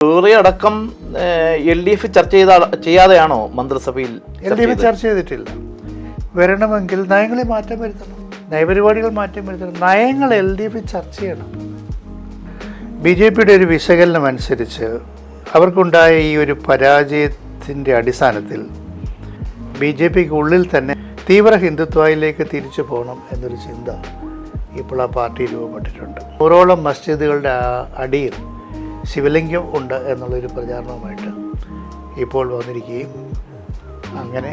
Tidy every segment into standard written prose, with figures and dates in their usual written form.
വേറെ അടക്കം LDF ചർച്ച ചെയ്യാതെയാണോ മന്ത്രിസഭയിൽ? LDF ചർച്ച ചെയ്തിട്ടില്ല. വരണമെങ്കിൽ നയങ്ങളിൽ മാറ്റം വരുത്തണം, നയപരിപാടികൾ മാറ്റം വരുത്തണം. നയങ്ങൾ LDF ചർച്ച ചെയ്യണം. BJPയുടെ ഒരു വിശകലനം അനുസരിച്ച് അവർക്കുണ്ടായ ഈ ഒരു പരാജയത്തിൻ്റെ അടിസ്ഥാനത്തിൽ BJPക്ക് ഉള്ളിൽ തന്നെ തീവ്ര ഹിന്ദുത്വയിലേക്ക് തിരിച്ചു പോകണം എന്നൊരു ചിന്ത ഇപ്പോൾ ആ പാർട്ടി രൂപപ്പെട്ടിട്ടുണ്ട്. 100ഓളം മസ്ജിദുകളുടെ അടിയിൽ ശിവലിംഗം ഉണ്ട് എന്നുള്ളൊരു പ്രചാരണവുമായിട്ട് ഇപ്പോൾ വന്നിരിക്കുകയും അങ്ങനെ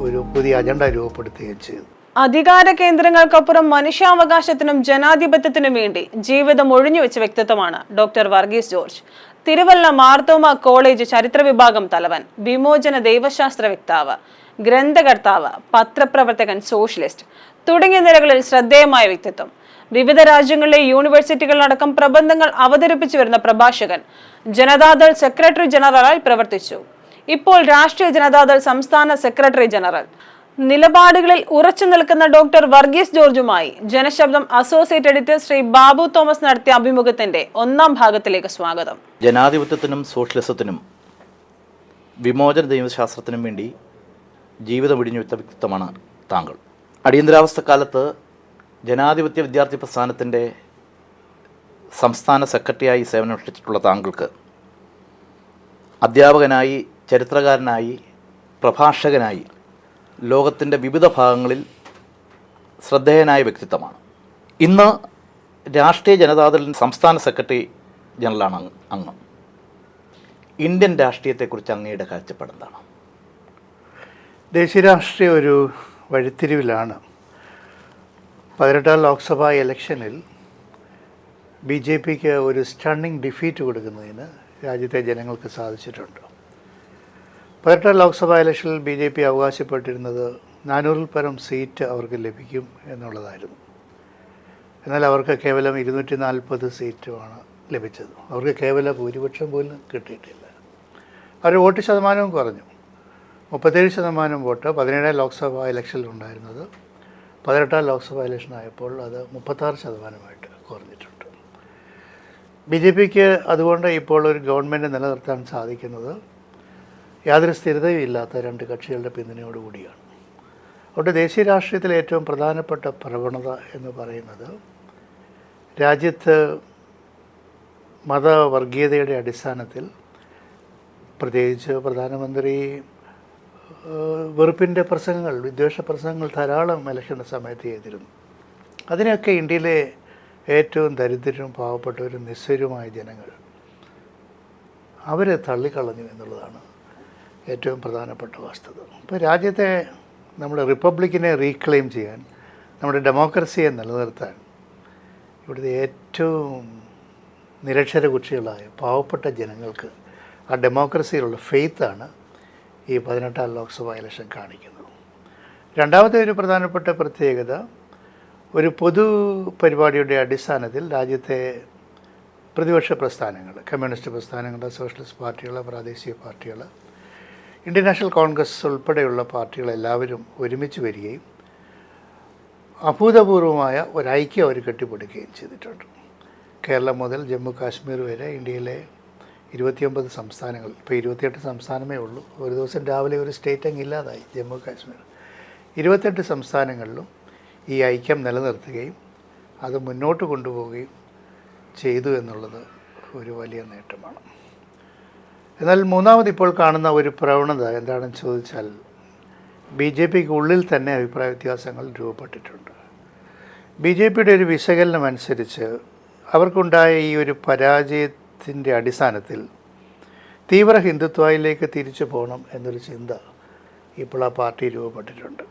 ഒരു പുതിയ അജണ്ട രൂപപ്പെടുത്തുകയും ചെയ്തു. അധികാര കേന്ദ്രങ്ങൾക്കപ്പുറം മനുഷ്യാവകാശത്തിനും ജനാധിപത്യത്തിനും വേണ്ടി ജീവിതം ഒഴിഞ്ഞുവെച്ച വ്യക്തിത്വമാണ് doctor Varghese George. Thiruvalla Marthoma college ചരിത്ര വിഭാഗം തലവൻ, വിമോചന ദൈവശാസ്ത്ര വക്താവ്, ഗ്രന്ഥകർത്താവ്, പത്രപ്രവർത്തകൻ, സോഷ്യലിസ്റ്റ് തുടങ്ങിയ നിലകളിൽ ശ്രദ്ധേയമായ വ്യക്തിത്വം. വിവിധ രാജ്യങ്ങളിലെ യൂണിവേഴ്സിറ്റികളിലടക്കം പ്രബന്ധങ്ങൾ അവതരിപ്പിച്ചു വരുന്ന പ്രഭാഷകൻ, ജനതാദൾ സെക്രട്ടറി ജനറലായി പ്രവർത്തിച്ചു. ഇപ്പോൾ രാഷ്ട്രീയ ജനതാദൾ സംസ്ഥാന സെക്രട്ടറി ജനറൽ. നിലപാടുകളിൽ ഉറച്ചു നിൽക്കുന്ന ഡോക്ടർ വർഗീസ് ജോർജുമായി ജനശബ്ദം അസോസിയേറ്റ് എഡിറ്റർ ശ്രീ ബാബു തോമസ് നടത്തിയ അഭിമുഖത്തിന്റെ 1ാം ഭാഗത്തിലേക്ക് സ്വാഗതം. ജനാധിപത്യത്തിനും സോഷ്യലിസത്തിനും വിമോചന ദൈവശാസ്ത്രത്തിനും വേണ്ടി ജീവിതം ഒഴിഞ്ഞുവെച്ച വ്യക്തിത്വമാണ് താങ്കൾ. അടിയന്തരാവസ്ഥ കാലത്ത് ജനാധിപത്യ വിദ്യാർത്ഥി പ്രസ്ഥാനത്തിൻ്റെ സംസ്ഥാന സെക്രട്ടറിയായി സേവനമനുഷ്ഠിച്ചിട്ടുള്ള താങ്കൾക്ക് അധ്യാപകനായി, ചരിത്രകാരനായി, പ്രഭാഷകനായി ലോകത്തിൻ്റെ വിവിധ ഭാഗങ്ങളിൽ ശ്രദ്ധേയനായ വ്യക്തിത്വമാണ്. ഇന്ന് രാഷ്ട്രീയ ജനതാദളിൻ സംസ്ഥാന സെക്രട്ടറി ജനറലാണ് അങ്ങ്. ഇന്ത്യൻ രാഷ്ട്രീയത്തെക്കുറിച്ച് അങ്ങയുടെ കാഴ്ചപ്പാട് എന്താണ്? ദേശീയ രാഷ്ട്രീയ ഒരു വഴിത്തിരിവിലാണ്. 18ാം ലോക്സഭാ ഇലക്ഷനിൽ BJPക്ക് ഒരു സ്റ്റണ്ണിങ് ഡിഫീറ്റ് കൊടുക്കുന്നതിന് രാജ്യത്തെ ജനങ്ങൾക്ക് സാധിച്ചിട്ടുണ്ട്. 18ാം ലോക്സഭാ ഇലക്ഷനിൽ BJP അവകാശപ്പെട്ടിരുന്നത് 400-ൽ പരം സീറ്റ് അവർക്ക് ലഭിക്കും എന്നുള്ളതായിരുന്നു. എന്നാൽ അവർക്ക് കേവലം 240 സീറ്റുമാണ് ലഭിച്ചത്. അവർക്ക് കേവല ഭൂരിപക്ഷം പോലും കിട്ടിയിട്ടില്ല. അവരുടെ വോട്ട് ശതമാനവും കുറഞ്ഞു. 37% വോട്ട് 17ാം ലോക്സഭാ ഇലക്ഷനിൽ ഉണ്ടായിരുന്നത് 18ാം ലോക്സഭാ ഇലക്ഷൻ ആയപ്പോൾ അത് 36% കുറഞ്ഞിട്ടുണ്ട്. BJPക്ക് അതുകൊണ്ട് ഇപ്പോൾ ഒരു ഗവൺമെൻറ് നിലനിർത്താൻ സാധിക്കുന്നത് യാതൊരു സ്ഥിരതയും ഇല്ലാത്ത 2 കക്ഷികളുടെ പിന്തുണയോടുകൂടിയാണ്. അതുകൊണ്ട് ദേശീയ രാഷ്ട്രീയത്തിലെ ഏറ്റവും പ്രധാനപ്പെട്ട പ്രവണത എന്ന് പറയുന്നത് രാജ്യത്ത് മതവർഗീയതയുടെ അടിസ്ഥാനത്തിൽ പ്രത്യേകിച്ച് പ്രധാനമന്ത്രി വെറുപ്പിൻ്റെ പ്രസംഗങ്ങൾ, വിദ്വേഷ പ്രസംഗങ്ങൾ ധാരാളം ഇലക്ഷൻ്റെ സമയത്ത് ചെയ്തിരുന്നു. അതിനെയൊക്കെ ഇന്ത്യയിലെ ഏറ്റവും ദരിദ്രരും പാവപ്പെട്ടവരും നിസ്സരുമായ ജനങ്ങൾ അവരെ തള്ളിക്കളഞ്ഞു എന്നുള്ളതാണ് ഏറ്റവും പ്രധാനപ്പെട്ട വസ്തുത. ഇപ്പോൾ രാജ്യത്തെ നമ്മുടെ റിപ്പബ്ലിക്കിനെ റീക്ലെയിം ചെയ്യാൻ, നമ്മുടെ ഡെമോക്രസിയെ നിലനിർത്താൻ ഇവിടുത്തെ ഏറ്റവും നിരക്ഷരകുക്ഷികളായ പാവപ്പെട്ട ജനങ്ങൾക്ക് ആ ഡെമോക്രസിയിലുള്ള ഫെയ്ത്താണ് ഈ 18ാം ലോക്സഭാ ഇലക്ഷൻ കാണിക്കുന്നത്. രണ്ടാമത്തെ ഒരു പ്രധാനപ്പെട്ട പ്രത്യേകത, ഒരു പൊതു പരിപാടിയുടെ അടിസ്ഥാനത്തിൽ രാജ്യത്തെ പ്രതിപക്ഷ പ്രസ്ഥാനങ്ങൾ, കമ്മ്യൂണിസ്റ്റ് പ്രസ്ഥാനങ്ങൾ, സോഷ്യലിസ്റ്റ് പാർട്ടികൾ, പ്രാദേശിക പാർട്ടികൾ, ഇന്ത്യൻ നാഷണൽ കോൺഗ്രസ് ഉൾപ്പെടെയുള്ള പാർട്ടികളെല്ലാവരും ഒരുമിച്ച് വരികയും അഭൂതപൂർവമായ ഒരൈക്യം അവർ കെട്ടിപ്പടുക്കുകയും ചെയ്തിട്ടുണ്ട്. കേരളം മുതൽ ജമ്മു കാശ്മീർ വരെ ഇന്ത്യയിലെ 29 സംസ്ഥാനങ്ങൾ, ഇപ്പോൾ 28 സംസ്ഥാനമേ ഉള്ളൂ. ഒരു ദിവസം രാവിലെ ഒരു സ്റ്റേറ്റ് അങ്ങ് ഇല്ലാതായി ജമ്മു കാശ്മീർ. 28 സംസ്ഥാനങ്ങളിലും ഈ ഐക്യം നിലനിർത്തുകയും അത് മുന്നോട്ട് കൊണ്ടുപോവുകയും ചെയ്തു എന്നുള്ളത് ഒരു വലിയ നേട്ടമാണ്. എന്നാൽ മൂന്നാമത് ഇപ്പോൾ കാണുന്ന ഒരു പ്രവണത എന്താണെന്ന് ചോദിച്ചാൽ BJPക്ക് ഉള്ളിൽ തന്നെ അഭിപ്രായ വ്യത്യാസങ്ങൾ രൂപപ്പെട്ടിട്ടുണ്ട്. BJPയുടെ ഒരു വിശകലനം അനുസരിച്ച് അവർക്കുണ്ടായ ഈ ഒരു പരാജയത്തിൻ്റെ അടിസ്ഥാനത്തിൽ തീവ്ര ഹിന്ദുത്വയിലേക്ക് തിരിച്ചു പോകണം എന്നൊരു ചിന്ത ഇപ്പോൾ ആ പാർട്ടി രൂപപ്പെട്ടിട്ടുണ്ട്.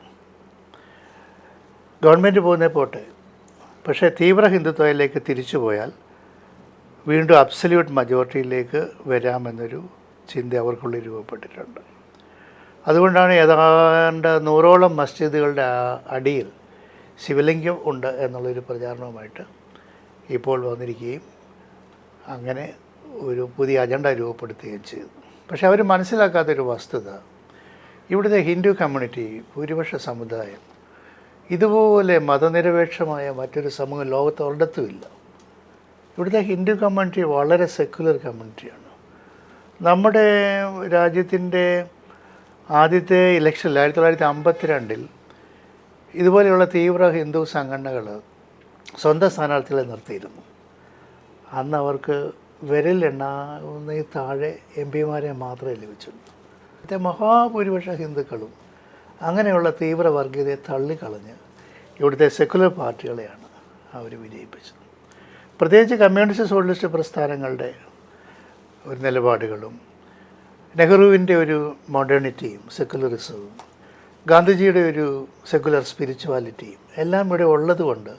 ഗവൺമെൻറ് പോകുന്നേ പോട്ടെ, പക്ഷേ തീവ്ര ഹിന്ദുത്വയിലേക്ക് തിരിച്ചു പോയാൽ വീണ്ടും അബ്സല്യൂട്ട് മജോറിറ്റിയിലേക്ക് വരാമെന്നൊരു ചിന്ത അവർക്കുള്ളിൽ രൂപപ്പെട്ടിട്ടുണ്ട്. അതുകൊണ്ടാണ് ഏതാണ്ട് 100ഓളം മസ്ജിദുകളുടെ അടിയിൽ ശിവലിംഗം ഉണ്ട് എന്നുള്ളൊരു പ്രചാരണവുമായിട്ട് ഇപ്പോൾ വന്നിരിക്കുകയും അങ്ങനെ ഒരു പുതിയ അജണ്ട രൂപപ്പെടുത്തുകയും ചെയ്തു. പക്ഷെ അവർ മനസ്സിലാക്കാത്തൊരു വസ്തുത, ഇവിടുത്തെ ഹിന്ദു കമ്മ്യൂണിറ്റി, ഭൂരിപക്ഷ സമുദായം ഇതുപോലെ മതനിരപേക്ഷമായ മറ്റൊരു സമൂഹം ലോകത്ത് ഒരിടത്തുമില്ല. ഇവിടുത്തെ ഹിന്ദു കമ്മ്യൂണിറ്റി വളരെ സെക്കുലർ കമ്മ്യൂണിറ്റിയാണ്. നമ്മുടെ രാജ്യത്തിൻ്റെ ആദ്യത്തെ ഇലക്ഷനിൽ 1952 ഇതുപോലെയുള്ള തീവ്ര ഹിന്ദു സംഘടനകൾ സ്വന്തം സ്ഥാനാർത്ഥികളെ നിർത്തിയിരുന്നു. അന്ന് അവർക്ക് വിരലെണ്ണാവുന്ന താഴെ എം പിമാരെ മാത്രമേ ലഭിച്ചുള്ളൂ. മറ്റേ മഹാഭൂരിപക്ഷ ഹിന്ദുക്കളും അങ്ങനെയുള്ള തീവ്ര വർഗീയതയെ തള്ളിക്കളഞ്ഞ് ഇവിടുത്തെ സെക്കുലർ പാർട്ടികളെയാണ് അവർ വിജയിപ്പിച്ചത്. പ്രത്യേകിച്ച് കമ്മ്യൂണിസ്റ്റ് സോഷ്യലിസ്റ്റ് പ്രസ്ഥാനങ്ങളുടെ ഒരു നിലപാടുകളും നെഹ്റുവിൻ്റെ ഒരു മോഡേണിറ്റിയും സെക്കുലറിസവും ഗാന്ധിജിയുടെ ഒരു സെക്കുലർ സ്പിരിച്വാലിറ്റിയും എല്ലാം ഇവിടെ ഉള്ളതുകൊണ്ട്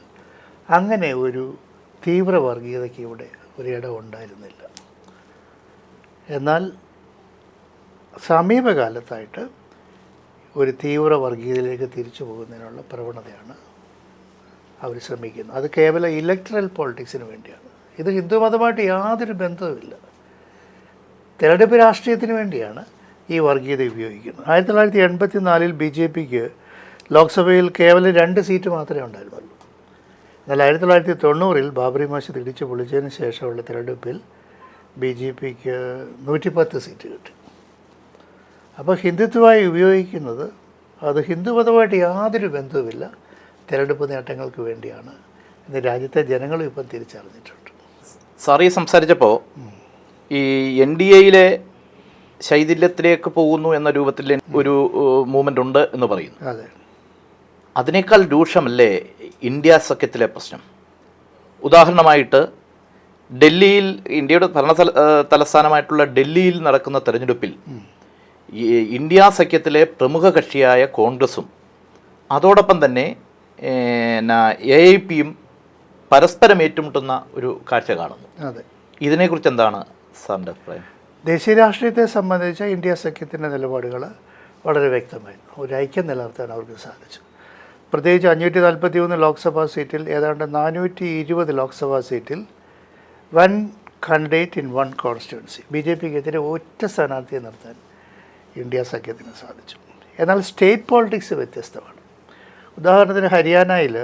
അങ്ങനെ ഒരു തീവ്ര വർഗീയതയ്ക്ക് ഇവിടെ ഒരിടം ഉണ്ടായിരുന്നില്ല. എന്നാൽ സമീപകാലത്തായിട്ട് ഒരു തീവ്ര വർഗീയതയിലേക്ക് തിരിച്ചു പോകുന്നതിനുള്ള പ്രവണതയാണ് അവർ ശ്രമിക്കുന്നത്. അത് കേവലം ഇലക്ട്രൽ പൊളിറ്റിക്സിന് വേണ്ടിയാണ്. ഇത് ഹിന്ദുമതമായിട്ട് യാതൊരു ബന്ധവുമില്ല. തെരഞ്ഞെടുപ്പ് രാഷ്ട്രീയത്തിന് വേണ്ടിയാണ് ഈ വർഗീയത ഉപയോഗിക്കുന്നത്. 1984 BJPക്ക് ലോക്സഭയിൽ കേവലം 2 സീറ്റ് മാത്രമേ ഉണ്ടായിരുന്നുള്ളൂ. എന്നാൽ 1990 ബാബറി മസ്ജിദ് ഇടിച്ചു പൊളിച്ചതിന് ശേഷമുള്ള തിരഞ്ഞെടുപ്പിൽ BJPക്ക് 110 സീറ്റ് കിട്ടി. അപ്പോൾ ഹിന്ദുത്വമായി ഉപയോഗിക്കുന്നത് അത് ഹിന്ദുമതമായിട്ട് യാതൊരു ബന്ധവുമില്ല, തിരഞ്ഞെടുപ്പ് നേട്ടങ്ങൾക്ക് വേണ്ടിയാണ് എന്ന് രാജ്യത്തെ ജനങ്ങളും ഇപ്പം തിരിച്ചറിഞ്ഞിട്ടുണ്ട്. സാർ ഈ സംസാരിച്ചപ്പോൾ ഈ NDAയിലെ ശൈഥില്യത്തിലേക്ക് പോകുന്നു എന്ന രൂപത്തിൽ ഒരു മൂവ്മെൻ്റ് ഉണ്ട് എന്ന് പറയുന്നു. അതെ, അതിനേക്കാൾ രൂക്ഷമല്ലേ ഇന്ത്യ സഖ്യത്തിലെ പ്രശ്നം? ഉദാഹരണമായിട്ട് ഡൽഹിയിൽ, ഇന്ത്യയുടെ ഭരണ തലസ്ഥാനമായിട്ടുള്ള ഡൽഹിയിൽ നടക്കുന്ന തെരഞ്ഞെടുപ്പിൽ ഇന്ത്യ സഖ്യത്തിലെ പ്രമുഖ കക്ഷിയായ കോൺഗ്രസും അതോടൊപ്പം തന്നെ AIPയും പരസ്പരം ഏറ്റുമുട്ടുന്ന ഒരു കാഴ്ച കാണുന്നു. അതെ, ഇതിനെക്കുറിച്ച് എന്താണ് സാറിൻ്റെ അഭിപ്രായം? ദേശീയ രാഷ്ട്രീയത്തെ സംബന്ധിച്ച ഇന്ത്യ സഖ്യത്തിൻ്റെ നിലപാടുകൾ വളരെ വ്യക്തമായിരുന്നു. ഒരു ഐക്യം നിലനിർത്താൻ അവർക്ക് സാധിച്ചു. പ്രത്യേകിച്ച് 543 ലോക്സഭാ സീറ്റിൽ ഏതാണ്ട് 420 ലോക്സഭാ സീറ്റിൽ 1 കാൻഡിഡേറ്റ് ഇൻ 1 കോൺസ്റ്റിറ്റ്യുവൻസി BJPക്കെതിരെ ഒറ്റ സ്ഥാനാർത്ഥിയെ നിർത്താൻ ഇന്ത്യ സഖ്യത്തിന് സാധിച്ചു. എന്നാൽ സ്റ്റേറ്റ് പോളിറ്റിക്സ് വ്യത്യസ്തമാണ്. ഉദാഹരണത്തിന് ഹരിയാനയിൽ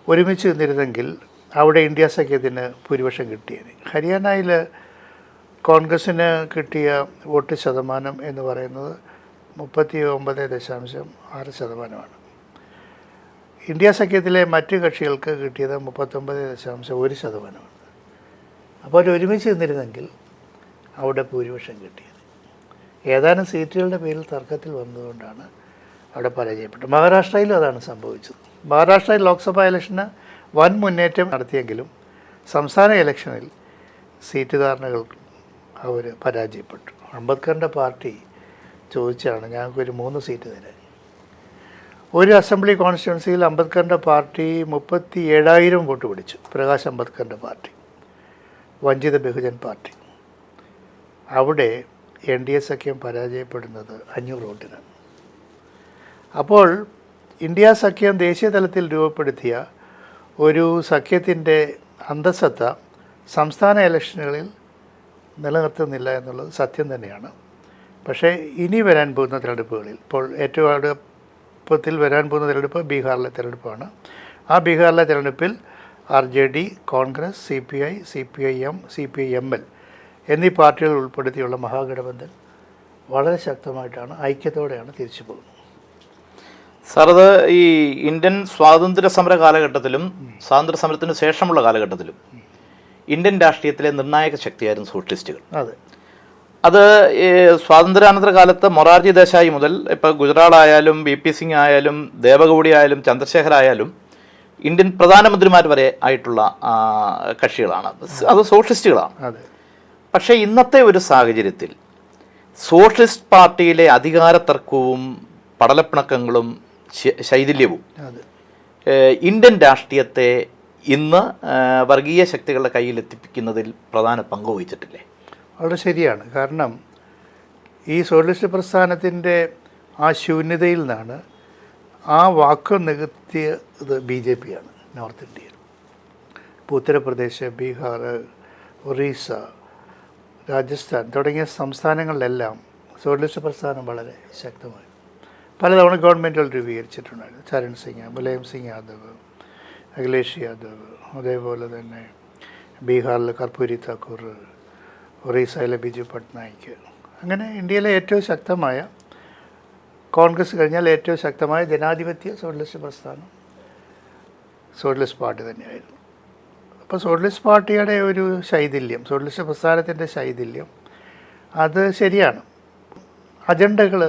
ഒരുമിച്ച് നിന്നിരുന്നെങ്കിൽ അവിടെ ഇന്ത്യ സഖ്യത്തിന് ഭൂരിപക്ഷം കിട്ടിയേനെ. ഹരിയാനയിൽ കോൺഗ്രസ്സിന് കിട്ടിയ വോട്ട് ശതമാനം എന്ന് പറയുന്നത് 39.6%. ഇന്ത്യ സഖ്യത്തിലെ മറ്റ് കക്ഷികൾക്ക് കിട്ടിയത് 39.1%. അപ്പോൾ അവർ ഒരുമിച്ച് നിന്നിരുന്നെങ്കിൽ അവിടെ ഭൂരിപക്ഷം കിട്ടിയത്. ഏതാനും സീറ്റുകളുടെ പേരിൽ തർക്കത്തിൽ വന്നതുകൊണ്ടാണ് അവിടെ പരാജയപ്പെട്ടത്. മഹാരാഷ്ട്രയിലും അതാണ് സംഭവിച്ചത്. മഹാരാഷ്ട്രയിൽ ലോക്സഭാ ഇലക്ഷന് വൻ മുന്നേറ്റം നടത്തിയെങ്കിലും സംസ്ഥാന ഇലക്ഷനിൽ സീറ്റ് ധാരണകൾ അവർ പരാജയപ്പെട്ടു. അംബേദ്കറിൻ്റെ പാർട്ടി ചോദിച്ചാണ് ഞങ്ങൾക്കൊരു 3 സീറ്റ് തരാൻ. ഒരു അസംബ്ലി കോൺസ്റ്റിറ്റ്യുവൻസിയിൽ അംബേദ്കറിൻ്റെ പാർട്ടി 37,000 വോട്ട് പിടിച്ചു. പ്രകാശ് അംബേദ്കറിൻ്റെ പാർട്ടി, വഞ്ചിത ബഹുജൻ പാർട്ടി. അവിടെ NDA സഖ്യം പരാജയപ്പെടുന്നത് 500 വോട്ടിനാണ്. അപ്പോൾ ഇന്ത്യ സഖ്യം ദേശീയ തലത്തിൽ രൂപപ്പെടുത്തിയ ഒരു സഖ്യത്തിൻ്റെ അന്തസത്ത സംസ്ഥാന ഇലക്ഷനുകളിൽ നിലനിർത്തുന്നില്ല എന്നുള്ളത് സത്യം തന്നെയാണ്. പക്ഷേ ഇനി വരാൻ പോകുന്ന തിരഞ്ഞെടുപ്പുകളിൽ, ഇപ്പോൾ ഏറ്റവും അടുപ്പത്തിൽ വരാൻ പോകുന്ന തിരഞ്ഞെടുപ്പ് ബീഹാറിലെ തിരഞ്ഞെടുപ്പാണ്. ആ ബീഹാറിലെ തിരഞ്ഞെടുപ്പിൽ RJD, Congress, CPI, CPIM, CPIML എന്നീ പാർട്ടികൾ ഉൾപ്പെടുത്തിയുള്ള മഹാഗഠബന്ധൻ വളരെ ശക്തമായിട്ടാണ്, ഐക്യത്തോടെയാണ് തിരിച്ചു പോകുന്നത്. സാർ, അത് ഈ ഇന്ത്യൻ സ്വാതന്ത്ര്യ സമര കാലഘട്ടത്തിലും സ്വാതന്ത്ര്യ സമരത്തിന് ശേഷമുള്ള കാലഘട്ടത്തിലും ഇന്ത്യൻ രാഷ്ട്രീയത്തിലെ നിർണായക ശക്തിയായിരുന്നു സോഷ്യലിസ്റ്റുകൾ. അതെ, അത് സ്വാതന്ത്ര്യാനന്തര കാലത്ത് മൊറാർജി ദേശായി മുതൽ ഇപ്പോൾ ഗുജറാൾ ആയാലും BP സിംഗ് ആയാലും ദേവഗൗഡി ആയാലും ചന്ദ്രശേഖർ ആയാലും ഇന്ത്യൻ പ്രധാനമന്ത്രിമാർ വരെ ആയിട്ടുള്ള കക്ഷികളാണ്. അത് സോഷ്യലിസ്റ്റുകളാണ്. അതെ. പക്ഷേ ഇന്നത്തെ ഒരു സാഹചര്യത്തിൽ സോഷ്യലിസ്റ്റ് പാർട്ടിയിലെ അധികാര തർക്കവും പടലപ്പിണക്കങ്ങളും ശൈഥില്യവും ഇന്ത്യൻ രാഷ്ട്രീയത്തെ ഇന്ന് വർഗീയ ശക്തികളുടെ കയ്യിൽ എത്തിപ്പിക്കുന്നതിൽ പ്രധാന പങ്ക് വഹിച്ചിട്ടില്ലേ? വളരെ ശരിയാണ്. കാരണം ഈ സോഷ്യലിസ്റ്റ് പ്രസ്ഥാനത്തിൻ്റെ ആ ശൂന്യതയിൽ നിന്നാണ് ആ വാക്ക് നികത്തിയത് BJPയാണ്. നോർത്ത് ഇന്ത്യയിൽ ഇപ്പോൾ ഉത്തർപ്രദേശ്, ബീഹാർ, ഒറീസ, രാജസ്ഥാൻ തുടങ്ങിയ സംസ്ഥാനങ്ങളിലെല്ലാം സോഷ്യലിസ്റ്റ് പ്രസ്ഥാനം വളരെ ശക്തമായി പലതവണ ഗവൺമെൻറ്റുകൾ രൂപീകരിച്ചിട്ടുണ്ടായിരുന്നു. ചരൺ സിംഗ്, മുലായം സിംഗ് യാദവ്, അഖിലേഷ് യാദവ്, അതേപോലെ തന്നെ ബീഹാറിൽ കർപ്പൂരി താക്കൂർ, ഒറീസയിലെ ബിജു പട്നായിക്ക്. അങ്ങനെ ഇന്ത്യയിലെ ഏറ്റവും ശക്തമായ, കോൺഗ്രസ് കഴിഞ്ഞാൽ ഏറ്റവും ശക്തമായ ജനാധിപത്യ സോഷ്യലിസ്റ്റ് പ്രസ്ഥാനം സോഷ്യലിസ്റ്റ് പാർട്ടി തന്നെയായിരുന്നു. അപ്പോൾ സോഷ്യലിസ്റ്റ് പാർട്ടിയുടെ ഒരു ശൈഥില്യം, സോഷ്യലിസ്റ്റ് പ്രസ്ഥാനത്തിൻ്റെ ശൈഥില്യം, അത് ശരിയാണ്. അജണ്ടകൾ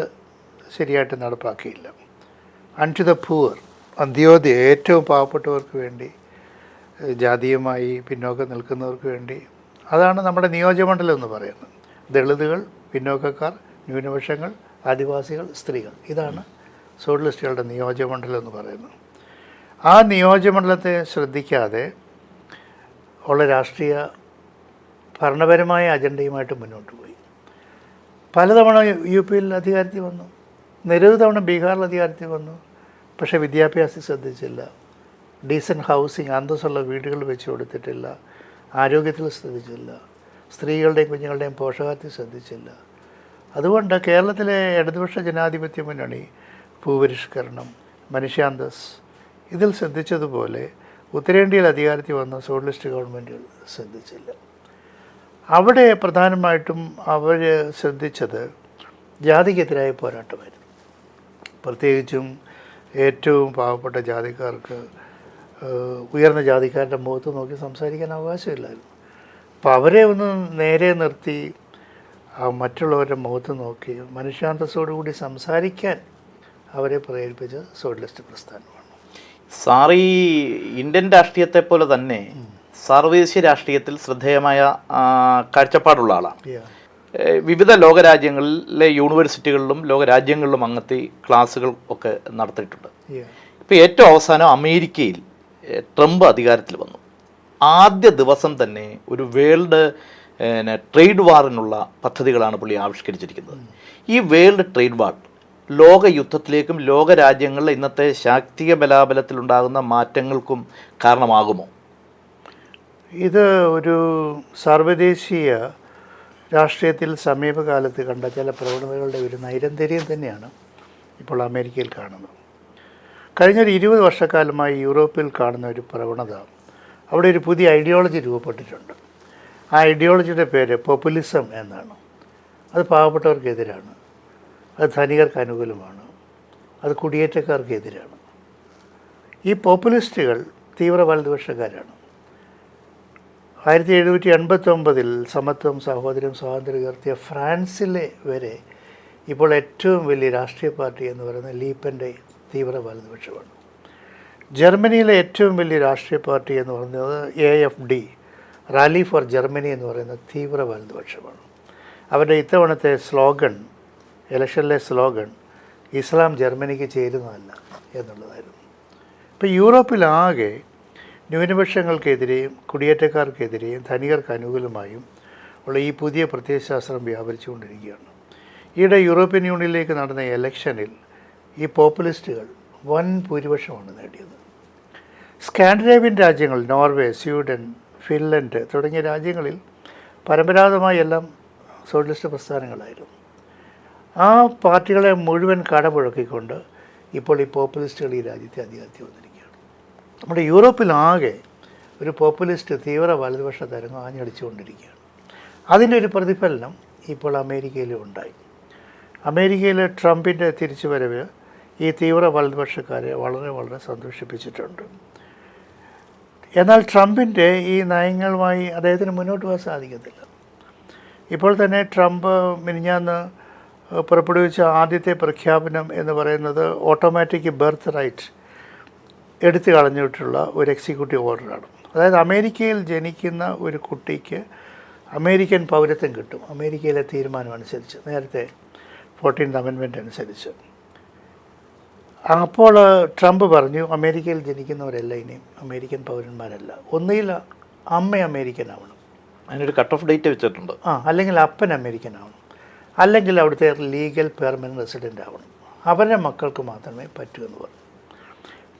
ശരിയായിട്ട് നടപ്പാക്കിയില്ല. അൺ ടു ദ പൂവർ, അന്ത്യോദയ, ഏറ്റവും പാവപ്പെട്ടവർക്ക് വേണ്ടി, ജാതീയമായി പിന്നോക്കം നിൽക്കുന്നവർക്ക് വേണ്ടി. അതാണ് നമ്മുടെ നിയോജകമണ്ഡലം എന്ന് പറയുന്നത്. ദളിതുകൾ, പിന്നോക്കക്കാർ, ന്യൂനപക്ഷങ്ങൾ, ആദിവാസികൾ, സ്ത്രീകൾ. ഇതാണ് സോഷ്യലിസ്റ്റുകളുടെ നിയോജകമണ്ഡലം എന്ന് പറയുന്നത്. ആ നിയോജകമണ്ഡലത്തെ ശ്രദ്ധിക്കാതെ ഉള്ള രാഷ്ട്രീയ ഭരണപരമായ അജണ്ടയുമായിട്ട് മുന്നോട്ട് പോയി. പലതവണ യു പിയിൽ അധികാരത്തിൽ വന്നു, നിരവധി തവണ ബീഹാറിൽ അധികാരത്തിൽ വന്നു. പക്ഷേ വിദ്യാഭ്യാസം ശ്രദ്ധിച്ചില്ല, ഡീസൻറ്റ് ഹൗസിങ്, അന്തസ്സുള്ള വീടുകൾ വെച്ച് കൊടുത്തിട്ടില്ല, ആരോഗ്യത്തിൽ ശ്രദ്ധിച്ചില്ല, സ്ത്രീകളുടെയും കുഞ്ഞുങ്ങളുടെയും പോഷകാഹാരത്തിൽ ശ്രദ്ധിച്ചില്ല. അതുകൊണ്ട് കേരളത്തിലെ ഇടതുപക്ഷ ജനാധിപത്യ മുന്നണി ഭൂപരിഷ്കരണം, മനുഷ്യാന്തസ് ഇതിൽ ശ്രദ്ധിച്ചതുപോലെ ഉത്തരേന്ത്യയിൽ അധികാരത്തിൽ വന്ന സോഷ്യലിസ്റ്റ് ഗവൺമെൻറ്റുകൾ ശ്രദ്ധിച്ചില്ല. അവിടെ പ്രധാനമായിട്ടും അവർ ശ്രദ്ധിച്ചത് ജാതിക്കെതിരായ പോരാട്ടമായിരുന്നു. പ്രത്യേകിച്ചും ഏറ്റവും പാവപ്പെട്ട ജാതിക്കാർക്ക് ഉയർന്ന ജാതിക്കാരുടെ മുഖത്ത് നോക്കി സംസാരിക്കാൻ അവകാശമില്ലായിരുന്നു. അപ്പോൾ അവരെ ഒന്ന് നേരെ നിർത്തി മറ്റുള്ളവരുടെ മുഖത്ത് നോക്കി മനുഷ്യാന്തസ്സോടുകൂടി സംസാരിക്കാൻ അവരെ പ്രേരിപ്പിച്ച സോഷ്യലിസ്റ്റ് പ്രസ്ഥാനമാണ്. സാർ ഈ ഇന്ത്യൻ രാഷ്ട്രീയത്തെ പോലെ തന്നെ സാർവദേശീയ രാഷ്ട്രീയത്തിൽ ശ്രദ്ധേയമായ കാഴ്ചപ്പാടുള്ള ആളാണ്. വിവിധ ലോകരാജ്യങ്ങളിലെ യൂണിവേഴ്സിറ്റികളിലും ലോകരാജ്യങ്ങളിലും അങ്ങനത്തെ ക്ലാസ്സുകൾ ഒക്കെ നടത്തിയിട്ടുണ്ട്. ഇപ്പോൾ ഏറ്റവും അവസാനം അമേരിക്കയിൽ ട്രംപ് അധികാരത്തിൽ വന്നു. ആദ്യ ദിവസം തന്നെ ഒരു വേൾഡ് ട്രേഡ് വാറിനുള്ള പദ്ധതികളാണ് പുള്ളി ആവിഷ്കരിച്ചിരിക്കുന്നത്. ഈ വേൾഡ് ട്രേഡ് വാർ ലോക യുദ്ധത്തിലേക്കും ലോകരാജ്യങ്ങളിലെ ഇന്നത്തെ ശാക്തിക ബലാബലത്തിലുണ്ടാകുന്ന മാറ്റങ്ങൾക്കും കാരണമാകുമോ? ഇത് ഒരു സർവ്വദേശീയ രാഷ്ട്രീയത്തിൽ സമീപകാലത്ത് കണ്ട ചില പ്രവണതകളുടെ ഒരു നൈരന്തര്യം തന്നെയാണ് ഇപ്പോൾ അമേരിക്കയിൽ കാണുന്നത്. കഴിഞ്ഞൊരു 20 വർഷക്കാലമായി യൂറോപ്പിൽ കാണുന്ന ഒരു പ്രവണത, അവിടെ ഒരു പുതിയ ഐഡിയോളജി രൂപപ്പെട്ടിട്ടുണ്ട്. ആ ഐഡിയോളജിയുടെ പേര് പോപ്പുലിസം എന്നാണ്. അത് പാവപ്പെട്ടവർക്കെതിരാണ്, അത് ധനികർക്ക് അനുകൂലമാണ്, അത് കുടിയേറ്റക്കാർക്കെതിരാണ്. ഈ പോപ്പുലിസ്റ്റുകൾ തീവ്ര വലതുപക്ഷക്കാരാണ്. 1789 സമത്വം, സാഹോദര്യം, സ്വാതന്ത്ര്യം ഉയർത്തിയ ഫ്രാൻസിലെ വരെ ഇപ്പോൾ ഏറ്റവും വലിയ രാഷ്ട്രീയ പാർട്ടി എന്ന് പറയുന്നത് ലീപ്പൻ്റെ തീവ്ര വലതുപക്ഷമാണ്. ജർമ്മനിയിലെ ഏറ്റവും വലിയ രാഷ്ട്രീയ പാർട്ടി എന്ന് പറയുന്നത് AFD, റാലി ഫോർ ജർമ്മനി എന്ന് പറയുന്ന തീവ്ര വലതുപക്ഷമാണ്. അവരുടെ ഇത്തവണത്തെ സ്ലോഗൻ, ഇലക്ഷനിലെ സ്ലോഗൻ ഇസ്ലാം ജർമ്മനിക്ക് ചേരുന്നതല്ല എന്നുള്ളതായിരുന്നു. ഇപ്പോൾ യൂറോപ്പിലാകെ ന്യൂനപക്ഷങ്ങൾക്കെതിരെയും കുടിയേറ്റക്കാർക്കെതിരെയും ധനികർക്ക് അനുകൂലമായും ഉള്ള ഈ പുതിയ പ്രത്യയശാസ്ത്രം വ്യാപരിച്ചുകൊണ്ടിരിക്കുകയാണ്. ഈയിടെ യൂറോപ്യൻ യൂണിയനിലേക്ക് നടന്ന ഇലക്ഷനിൽ ഈ പോപ്പുലിസ്റ്റുകൾ വൻ ഭൂരിപക്ഷമാണ് നേടിയത്. സ്കാൻഡിനേവിയൻ രാജ്യങ്ങൾ, നോർവേ, സ്വീഡൻ, ഫിൻലൻഡ് തുടങ്ങിയ രാജ്യങ്ങളിൽ പരമ്പരാഗതമായി എല്ലാം സോഷ്യലിസ്റ്റ് പ്രസ്ഥാനങ്ങളായിരുന്നു. ആ പാർട്ടികളെ മുഴുവൻ കടപുഴക്കിക്കൊണ്ട് ഇപ്പോൾ ഈ പോപ്പുലിസ്റ്റുകൾ ഈ രാജ്യത്തെ അധികാരത്തിൽ വന്നിരിക്കുകയാണ്. നമ്മുടെ യൂറോപ്പിലാകെ ഒരു പോപ്പുലിസ്റ്റ് തീവ്ര വലതുപക്ഷ തരംഗം ആഞ്ഞടിച്ചുകൊണ്ടിരിക്കുകയാണ്. അതിൻ്റെ ഒരു പ്രതിഫലനം ഇപ്പോൾ അമേരിക്കയിലും ഉണ്ടായി. അമേരിക്കയിലെ ട്രംപിൻ്റെ തിരിച്ചുവരവ് ഈ തീവ്ര വലതുപക്ഷക്കാരെ വളരെ വളരെ സന്തോഷിപ്പിച്ചിട്ടുണ്ട്. എന്നാൽ ട്രംപിൻ്റെ ഈ നയങ്ങളുമായി അദ്ദേഹത്തിന് മുന്നോട്ട് പോകാൻ സാധിക്കത്തില്ല. ഇപ്പോൾ തന്നെ ട്രംപ് മിനിഞ്ഞാന്ന് പുറപ്പെടുവിച്ച ആദ്യത്തെ പ്രഖ്യാപനം എന്ന് പറയുന്നത് ഓട്ടോമാറ്റിക് ബർത്ത് റൈറ്റ് എടുത്തു കളഞ്ഞിട്ടുള്ള ഒരു എക്സിക്യൂട്ടീവ് ഓർഡറാണ്. അതായത് അമേരിക്കയിൽ ജനിക്കുന്ന ഒരു കുട്ടിക്ക് അമേരിക്കൻ പൗരത്വം കിട്ടും അമേരിക്കയിലെ തീരുമാനം അനുസരിച്ച്, നേരത്തെ 14th അമെൻമെൻറ്റ് അനുസരിച്ച്. അപ്പോൾ ട്രംപ് പറഞ്ഞു അമേരിക്കയിൽ ജനിക്കുന്നവരെല്ലാം ഇനിയും അമേരിക്കൻ പൗരന്മാരല്ല, ഒന്നുകിൽ അമ്മ അമേരിക്കൻ ആവണം, അതിനൊരു കട്ട് ഓഫ് ഡേറ്റ് വെച്ചിട്ടുണ്ട്, അല്ലെങ്കിൽ അപ്പൻ അമേരിക്കൻ ആവണം, അല്ലെങ്കിൽ അവിടുത്തെ ലീഗൽ പെർമനൻറ്റ് റെസിഡൻ്റ് ആവണം, അവരുടെ മക്കൾക്ക് മാത്രമേ പറ്റൂ എന്ന് പറഞ്ഞു.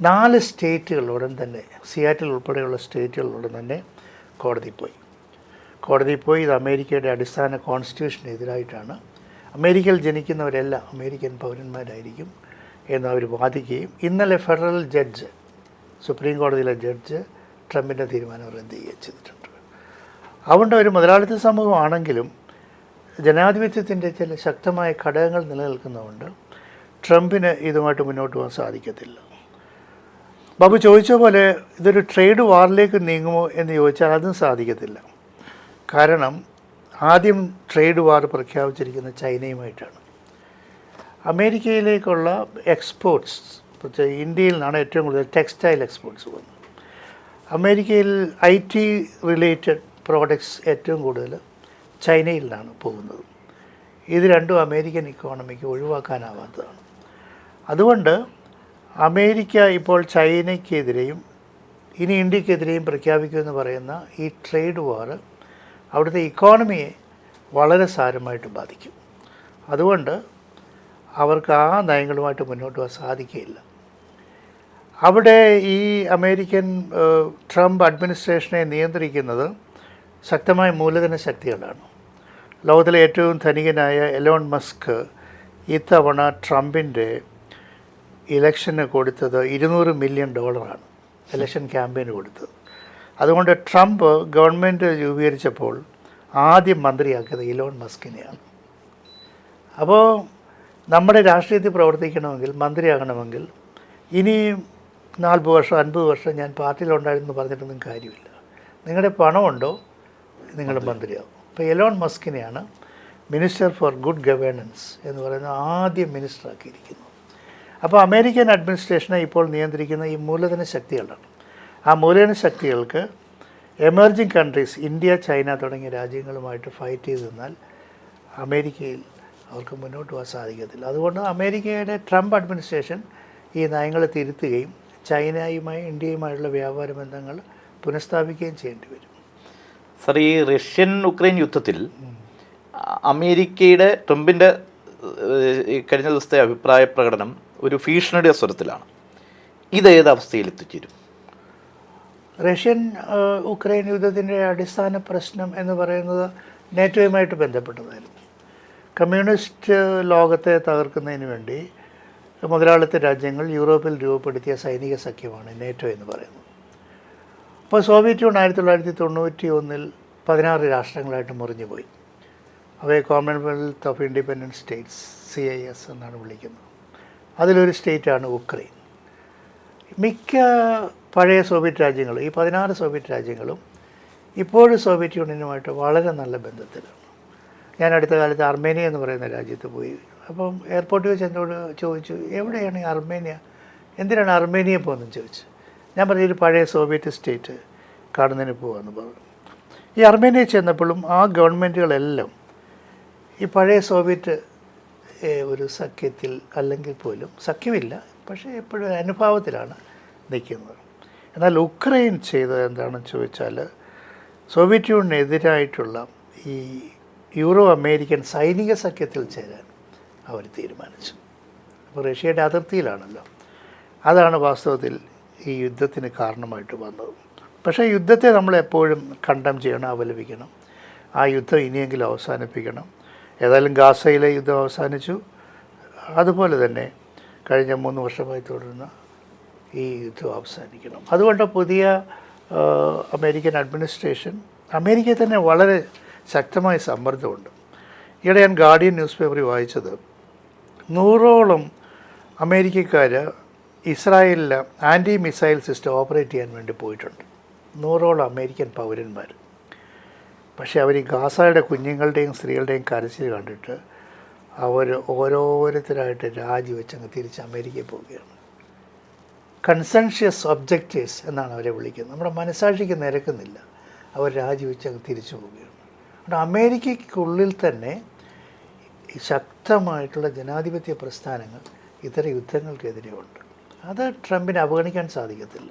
4 സ്റ്റേറ്റുകൾ ഉടൻ തന്നെ, സിയാറ്റിൽ ഉൾപ്പെടെയുള്ള സ്റ്റേറ്റുകൾ ഉടൻ തന്നെ കോടതിയിൽ പോയി ഇത് അമേരിക്കയുടെ അടിസ്ഥാന കോൺസ്റ്റിറ്റ്യൂഷനെതിരായിട്ടാണ്, അമേരിക്കയിൽ ജനിക്കുന്നവരെല്ലാം അമേരിക്കൻ പൗരന്മാരായിരിക്കും എന്നവർ വാദിക്കുകയും ഇന്നലെ ഫെഡറൽ ജഡ്ജ്, സുപ്രീം കോടതിയിലെ ജഡ്ജ് ട്രംപിൻ്റെ തീരുമാനം റദ്ദ് ചെയ്യുകയും ചെയ്തിട്ടുണ്ട്. അതുകൊണ്ട് ഒരു മുതലാളിത്ത സമൂഹമാണെങ്കിലും ജനാധിപത്യത്തിൻ്റെ ചില ശക്തമായ ഘടകങ്ങൾ നിലനിൽക്കുന്നതുകൊണ്ട് ട്രംപിന് ഇതുമായിട്ട് മുന്നോട്ട് പോകാൻ സാധിക്കത്തില്ല. ബാബു ചോദിച്ച പോലെ ഇതൊരു ട്രേഡ് വാറിലേക്ക് നീങ്ങുമോ എന്ന് ചോദിച്ചാൽ അതും സാധിക്കത്തില്ല. കാരണം ആദ്യം ട്രേഡ് വാർ പ്രഖ്യാപിച്ചിരിക്കുന്നത് ചൈനയുമായിട്ടാണ്. അമേരിക്കയിലേക്കുള്ള എക്സ്പോർട്സ്, പ്രത്യേകിച്ച് ഇന്ത്യയിൽ നിന്നാണ് ഏറ്റവും കൂടുതൽ ടെക്സ്റ്റൈൽ എക്സ്പോർട്സ് പോകുന്നത്. അമേരിക്കയിൽ IT റിലേറ്റഡ് പ്രോഡക്ട്സ് ഏറ്റവും കൂടുതൽ ചൈനയിൽ നിന്നാണ് പോകുന്നത്. ഇത് രണ്ടും അമേരിക്കൻ ഇക്കോണമിക്ക് ഒഴിവാക്കാനാവാത്തതാണ്. അതുകൊണ്ട് അമേരിക്ക ഇപ്പോൾ ചൈനയ്ക്കെതിരെയും ഇനി ഇന്ത്യക്കെതിരെയും പ്രഖ്യാപിക്കുമെന്ന് പറയുന്ന ഈ ട്രേഡ് വാർ അവിടുത്തെ ഇക്കോണമിയെ വളരെ സാരമായിട്ട് ബാധിക്കും. അതുകൊണ്ട് അവർക്ക് ആ നയങ്ങളുമായിട്ട് മുന്നോട്ട് പോകാൻ സാധിക്കുകയില്ല. അവിടെ ഈ അമേരിക്കൻ ട്രംപ് അഡ്മിനിസ്ട്രേഷനെ നിയന്ത്രിക്കുന്നത് ശക്തമായ മൂലധന ശക്തികളാണ്. ലോകത്തിലെ ഏറ്റവും ധനികനായ എലോൺ മസ്ക് ഇത്തവണ ട്രംപിൻ്റെ ഇലക്ഷന് കൊടുത്തത് $200 മില്യൺ ഇലക്ഷൻ ക്യാമ്പയിന് കൊടുത്തത്. അതുകൊണ്ട് ട്രംപ് ഗവൺമെൻറ് രൂപീകരിച്ചപ്പോൾ ആദ്യം മന്ത്രിയാക്കിയത് ഇലോൺ മസ്കിനെയാണ്. അപ്പോൾ നമ്മുടെ രാഷ്ട്രീയത്തിൽ പ്രവർത്തിക്കണമെങ്കിൽ, മന്ത്രിയാകണമെങ്കിൽ ഇനി 40 വർഷം 50 വർഷം ഞാൻ പാർട്ടിയിലുണ്ടായിരുന്നു പറഞ്ഞിട്ടൊന്നും കാര്യമില്ല. നിങ്ങളുടെ പണമുണ്ടോ നിങ്ങൾ മന്ത്രിയാവും. ഇപ്പോൾ എലോൺ മസ്കിനെയാണ് മിനിസ്റ്റർ ഫോർ ഗുഡ് ഗവേണൻസ് എന്ന് പറയുന്ന ആദ്യം മിനിസ്റ്ററാക്കിയിരിക്കുന്നത്. അപ്പോൾ അമേരിക്കൻ അഡ്മിനിസ്ട്രേഷനെ ഇപ്പോൾ നിയന്ത്രിക്കുന്ന ഈ മൂലധന ശക്തികളാണ്. ആ മൂലധന ശക്തികൾക്ക് എമർജിങ് കൺട്രീസ്, ഇന്ത്യ, ചൈന തുടങ്ങിയ രാജ്യങ്ങളുമായിട്ട് ഫൈറ്റ് ചെയ്ത് നിന്നാൽ അമേരിക്കയിൽ അവർക്ക് മുന്നോട്ട് പോകാൻ സാധിക്കത്തില്ല. അതുകൊണ്ട് അമേരിക്കയുടെ ട്രംപ് അഡ്മിനിസ്ട്രേഷൻ ഈ നയങ്ങൾ തിരുത്തുകയും ചൈനയുമായി ഇന്ത്യയുമായുള്ള വ്യാപാര ബന്ധങ്ങൾ പുനഃസ്ഥാപിക്കുകയും ചെയ്യേണ്ടി വരും. സർ, ഈ റഷ്യൻ ഉക്രൈൻ യുദ്ധത്തിൽ അമേരിക്കയുടെ ട്രംപിൻ്റെ കഴിഞ്ഞ ദിവസത്തെ അഭിപ്രായ പ്രകടനം ഒരു ഭീഷണിയുടെ സ്വരത്തിലാണ്. ഇതേത് അവസ്ഥയിൽ എത്തിച്ചേരും? റഷ്യൻ ഉക്രൈൻ യുദ്ധത്തിൻ്റെ അടിസ്ഥാന പ്രശ്നം എന്ന് പറയുന്നത് നേറ്റോയുമായിട്ട് ബന്ധപ്പെട്ടതായിരുന്നു. കമ്മ്യൂണിസ്റ്റ് ലോകത്തെ തകർക്കുന്നതിന് വേണ്ടി മുതലാളിത്ത രാജ്യങ്ങൾ യൂറോപ്പിൽ രൂപപ്പെടുത്തിയ സൈനിക സഖ്യമാണ് നേറ്റോ എന്ന് പറയുന്നത്. അപ്പോൾ സോവിയറ്റ് യൂണിയൻ 1991 16 രാഷ്ട്രങ്ങളായിട്ട് മുറിഞ്ഞുപോയി. അവയെ Commonwealth of independent States, CIS എന്നാണ് വിളിക്കുന്നത്. അതിലൊരു സ്റ്റേറ്റാണ് ഉക്രൈൻ. മിക്ക പഴയ സോവിയറ്റ് രാജ്യങ്ങളും, ഈ 16 സോവിയറ്റ് രാജ്യങ്ങളും ഇപ്പോഴും സോവിയറ്റ് യൂണിയനുമായിട്ട് വളരെ നല്ല ബന്ധത്തിലാണ്. ഞാൻ അടുത്ത കാലത്ത് അർമേനിയ എന്ന് പറയുന്ന രാജ്യത്ത് പോയി. അപ്പം എയർപോർട്ടിൽ വെച്ച് എന്നോട് ചോദിച്ചു, എവിടെയാണ് ഈ അർമേനിയ, എന്തിനാണ് അർമേനിയ പോകുന്നതെന്ന് ചോദിച്ചു. ഞാൻ പറഞ്ഞു, ഒരു പഴയ സോവിയറ്റ് സ്റ്റേറ്റ് കാണുന്നതിന് പോകാമെന്ന് പറഞ്ഞു. ഈ അർമേനിയയിൽ ചെന്നപ്പോഴും ആ ഗവൺമെൻറ്റുകളെല്ലാം ഈ പഴയ സോവിയറ്റ് ഒരു സഖ്യത്തിൽ അല്ലെങ്കിൽ പോലും സഖ്യമില്ല, പക്ഷേ എപ്പോഴും അനുഭാവത്തിലാണ് നിൽക്കുന്നത്. എന്നാൽ ഉക്രൈൻ ചെയ്തത് എന്താണെന്ന് ചോദിച്ചാൽ സോവിയറ്റ് യൂണിയനെതിരായിട്ടുള്ള ഈ യൂറോ അമേരിക്കൻ സൈനിക സഖ്യത്തിൽ ചേരാൻ അവർ തീരുമാനിച്ചു. അപ്പോൾ റഷ്യയുടെ അതിർത്തിയിലാണല്ലോ. അതാണ് വാസ്തവത്തിൽ ഈ യുദ്ധത്തിന് കാരണമായിട്ട് വന്നത്. പക്ഷേ യുദ്ധത്തെ നമ്മളെപ്പോഴും കണ്ടം ചെയ്യണം, അപലപിക്കണം. ആ യുദ്ധം ഇനിയെങ്കിലും അവസാനിപ്പിക്കണം. ഏതായാലും ഗാസയിലെ യുദ്ധം അവസാനിച്ചു. അതുപോലെ തന്നെ കഴിഞ്ഞ 3 വർഷമായി തുടരുന്ന ഈ യുദ്ധം അവസാനിക്കണം. അതുകൊണ്ട് പുതിയ അമേരിക്കൻ അഡ്മിനിസ്ട്രേഷൻ അമേരിക്കയിൽ തന്നെ വളരെ ശക്തമായ സമ്മർദ്ദമുണ്ട്. ഈയിടെ ഞാൻ ഗാർഡിയൻ ന്യൂസ് പേപ്പറിൽ വായിച്ചത് 100ഓളം അമേരിക്കക്കാർ ഇസ്രായേലിൽ ആൻറ്റി മിസൈൽ സിസ്റ്റം ഓപ്പറേറ്റ് ചെയ്യാൻ വേണ്ടി പോയിട്ടുണ്ട്. 100ഓളം അമേരിക്കൻ പൗരന്മാർ. പക്ഷേ അവർ ഈ ഗാസയുടെ കുഞ്ഞുങ്ങളുടെയും സ്ത്രീകളുടെയും കരച്ചിൽ കണ്ടിട്ട് അവർ ഓരോരുത്തരായിട്ട് രാജിവെച്ചങ്ങ് തിരിച്ച് അമേരിക്കയിൽ പോവുകയാണ്. കൺസെൻഷ്യസ് ഒബ്ജക്റ്റേഴ്സ് എന്നാണ് അവരെ വിളിക്കുന്നത്. നമ്മുടെ മനസാക്ഷിക്ക് നിരക്കുന്നില്ല, അവർ രാജിവെച്ചങ്ങ് തിരിച്ചു പോവുകയാണ്. അതുകൊണ്ട് അമേരിക്കയ്ക്കുള്ളിൽ തന്നെ ശക്തമായിട്ടുള്ള ജനാധിപത്യ പ്രസ്ഥാനങ്ങൾ ഇത്തരം യുദ്ധങ്ങൾക്കെതിരെ ഉണ്ട്. അത് ട്രംപിനെ അവഗണിക്കാൻ സാധിക്കത്തില്ല.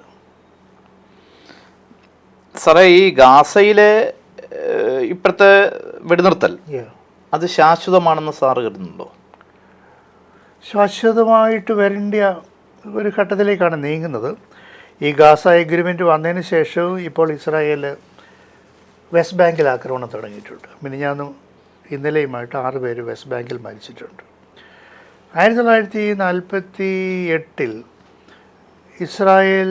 സാറേ, ഈ ഗാസയിലെ ഇപ്പോഴത്തെ വെടിനിർത്തൽ അത് ശാശ്വതമാണെന്ന് സാറ് കരുതുന്നുണ്ടോ? ശാശ്വതമായിട്ട് വരേണ്ട ഒരു ഘട്ടത്തിലേക്കാണ് നീങ്ങുന്നത്. ഈ ഗാസ എഗ്രിമെൻറ്റ് വന്നതിന് ശേഷവും ഇപ്പോൾ ഇസ്രായേൽ വെസ്റ്റ് ബാങ്കിൽ ആക്രമണം തുടങ്ങിയിട്ടുണ്ട്. മിനിഞ്ഞാന്നും ഇന്നലെയുമായിട്ട് 6 പേര് വെസ്റ്റ് ബാങ്കിൽ മരിച്ചിട്ടുണ്ട്. 1948 ഇസ്രായേൽ,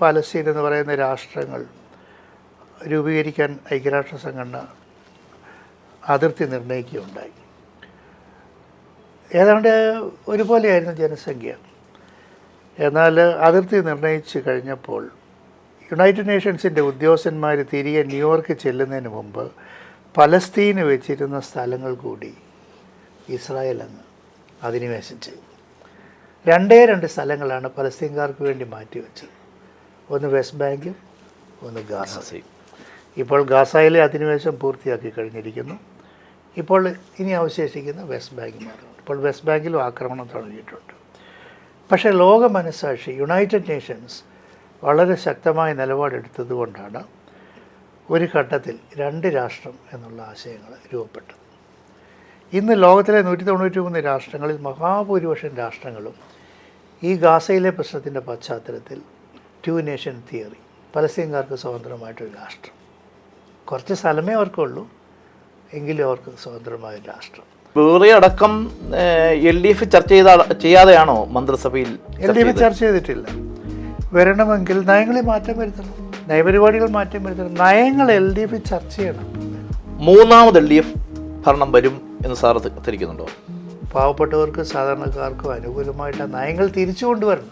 പലസ്തീൻ എന്ന് പറയുന്ന രാഷ്ട്രങ്ങൾ രൂപീകരിക്കാൻ ഐക്യരാഷ്ട്ര സംഘടന അതിർത്തി നിർണ്ണയിക്കുകയുണ്ടായി. ഏതാണ്ട് ഒരുപോലെയായിരുന്നു ജനസംഖ്യ. എന്നാൽ അതിർത്തി നിർണ്ണയിച്ച് കഴിഞ്ഞപ്പോൾ യുണൈറ്റഡ് നേഷൻസിൻ്റെ ഉദ്യോഗസ്ഥന്മാർ തിരികെ ന്യൂയോർക്ക് ചെല്ലുന്നതിന് മുമ്പ് പലസ്തീന് വെച്ചിരുന്ന സ്ഥലങ്ങൾ കൂടി ഇസ്രായേൽ അങ്ങ് അധിനിവേശം ചെയ്തു. രണ്ട് സ്ഥലങ്ങളാണ് പലസ്തീൻകാർക്ക് വേണ്ടി മാറ്റിവെച്ചത്. ഒന്ന് വെസ്റ്റ് ബാങ്കും ഒന്ന് ഗാസ. ഇപ്പോൾ ഗാസയിലെ അധിനിവേശം പൂർത്തിയാക്കി കഴിഞ്ഞിരിക്കുന്നു. ഇപ്പോൾ ഇനി അവശേഷിക്കുന്ന വെസ്റ്റ് ബാങ്ക് മാത്രമാണ്. ഇപ്പോൾ വെസ്റ്റ് ബാങ്കിലും ആക്രമണം തുടങ്ങിയിട്ടുണ്ട്. പക്ഷേ ലോക മനസ്സാക്ഷി യുണൈറ്റഡ് നേഷൻസ് വളരെ ശക്തമായ നിലപാടെടുത്തത് കൊണ്ടാണ് ഒരു ഘട്ടത്തിൽ 2 രാഷ്ട്രം എന്നുള്ള ആശയങ്ങൾ രൂപപ്പെട്ടത്. ഇന്ന് ലോകത്തിലെ 193 രാഷ്ട്രങ്ങളിൽ മഹാഭൂരിപക്ഷം രാഷ്ട്രങ്ങളും ഈ ഗാസയിലെ പ്രശ്നത്തിൻ്റെ പശ്ചാത്തലത്തിൽ 2 നേഷൻ തിയറി, പലസ്തീൻകാർക്ക് സ്വതന്ത്രമായിട്ടൊരു രാഷ്ട്രം, കുറച്ച് സ്ഥലമേ അവർക്കുള്ളൂ, എങ്കിലും അവർക്ക് സ്വതന്ത്രമായ രാഷ്ട്രം. വേറെ അടക്കം LDF ചർച്ച ചെയ്യാതെയാണോ മന്ത്രിസഭയിൽ? LDF ചർച്ച ചെയ്തിട്ടില്ല. വരണമെങ്കിൽ നയങ്ങളിൽ മാറ്റം വരുത്തണം, നയപരിപാടികൾ മാറ്റം വരുത്തണം. നയങ്ങൾ LDF ചർച്ച ചെയ്യണം. 3ാമത് LDF ഭരണം വരും എന്ന് സാർ ധരിക്കുന്നുണ്ടോ? പാവപ്പെട്ടവർക്കും സാധാരണക്കാർക്കും അനുകൂലമായിട്ട് നയങ്ങൾ തിരിച്ചു കൊണ്ടുവരണം.